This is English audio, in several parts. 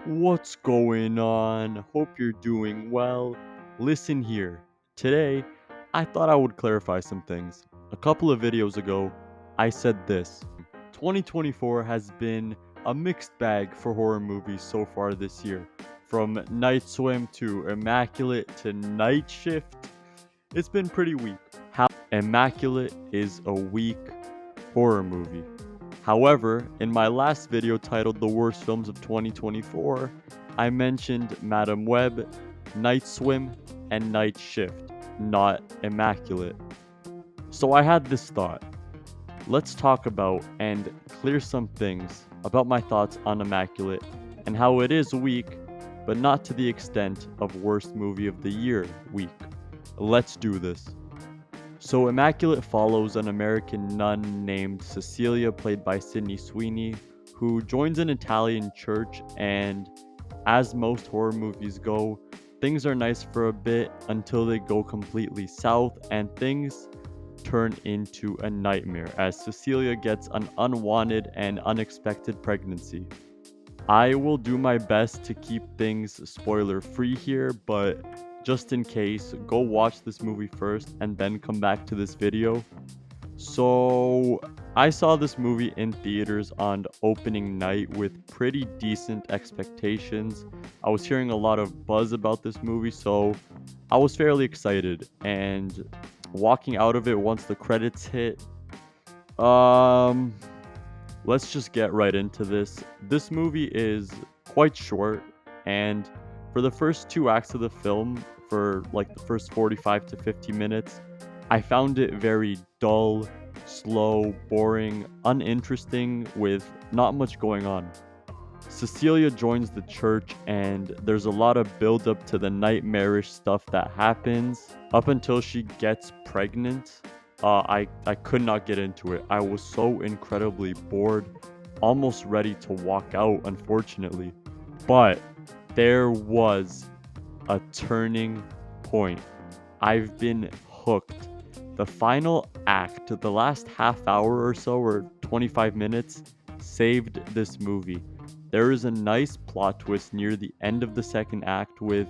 What's going on? Hope you're doing well. Listen here. Today, I thought I would clarify some things. A couple of videos ago, I said this. 2024 has been a mixed bag for horror movies so far this year. From Night Swim to Immaculate to Night Shift, it's been pretty weak. How Immaculate is a weak horror movie. However, in my last video titled The Worst Films of 2024, I mentioned Madam Web, Night Swim, and Night Shift, not Immaculate. So I had this thought. Let's talk about and clear some things about my thoughts on Immaculate and how it is weak, but not to the extent of Worst Movie of the Year weak. Let's do this. So, Immaculate follows an American nun named Cecilia, played by Sydney Sweeney, who joins an Italian church, and as most horror movies go, things are nice for a bit until they go completely south and things turn into a nightmare as Cecilia gets an unwanted and unexpected pregnancy. I will do my best to keep things spoiler free here, but just in case, go watch this movie first and then come back to this video. So, I saw this movie in theaters on opening night with pretty decent expectations. I was hearing a lot of buzz about this movie, so I was fairly excited. And walking out of it once the credits hit, um, let's just get right into this. This movie is quite short, and for the first two acts of the film, for like the first 45 to 50 minutes, I found it very dull, slow, boring, uninteresting, with not much going on. Cecilia joins the church, and there's a lot of build up to the nightmarish stuff that happens up until she gets pregnant. I could not get into it. I was so incredibly bored, almost ready to walk out, unfortunately. But there was a turning point. I've been hooked. The final act, the last half hour or so, or 25 minutes, saved this movie. There is a nice plot twist near the end of the second act with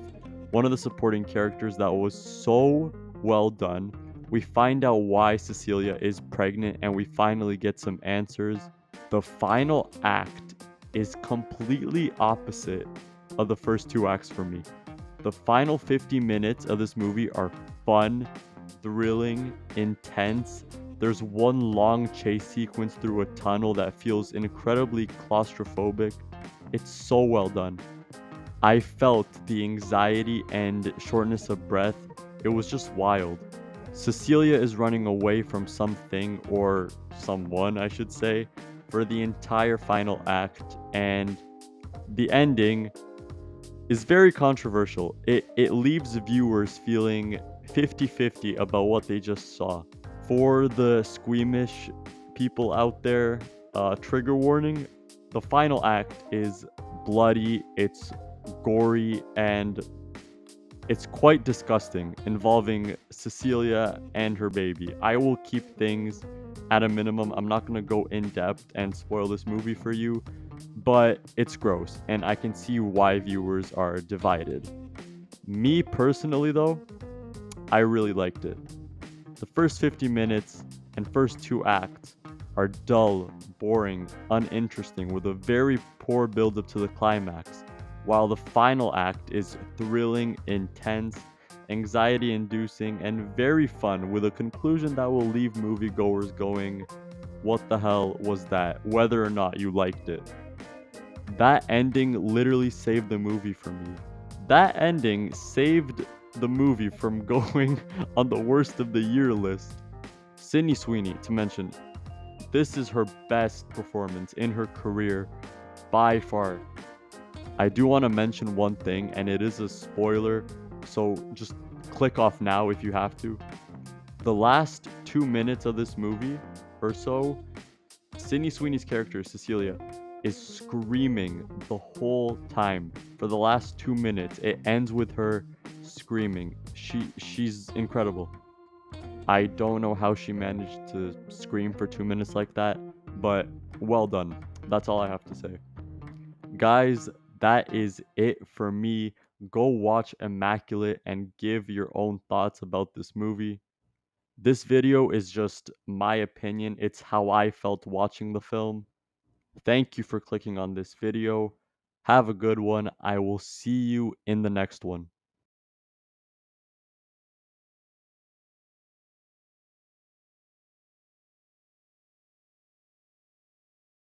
one of the supporting characters that was so well done. We find out why Cecilia is pregnant and we finally get some answers. The final act is completely opposite of the first two acts for me. The final 50 minutes of this movie are fun, thrilling, intense. There's one long chase sequence through a tunnel that feels incredibly claustrophobic. It's so well done. I felt the anxiety and shortness of breath. It was just wild. Cecilia is running away from something, or someone, I should say, for the entire final act, and the ending is very controversial. It leaves viewers feeling 50-50 about what they just saw. For the squeamish people out there, trigger warning, the final act is bloody, it's gory, and it's quite disgusting, involving Cecilia and her baby. I will keep things at a minimum. I'm not going to go in depth and spoil this movie for you, but it's gross, and I can see why viewers are divided. Me personally, though, I really liked it. The first 50 minutes and first two acts are dull, boring, uninteresting, with a very poor build up to the climax, while the final act is thrilling, intense, anxiety inducing, and very fun, with a conclusion that will leave moviegoers going, what the hell was that? Whether or not you liked it. That ending literally saved the movie for me. That ending saved the movie from going on the worst of the year list. Sydney Sweeney, to mention, this is her best performance in her career by far. I do want to mention one thing, and it is a spoiler, so just click off now if you have to. The last 2 minutes of this movie or so, Sydney Sweeney's character, Cecilia, is screaming the whole time. For the last 2 minutes, it ends with her screaming. She's incredible. I don't know how she managed to scream for 2 minutes like that, but well done. That's all I have to say. Guys, that is it for me. Go watch Immaculate and give your own thoughts about this movie. This video is just my opinion. It's how I felt watching the film. Thank you for clicking on this video. Have a good one. I will see you in the next one.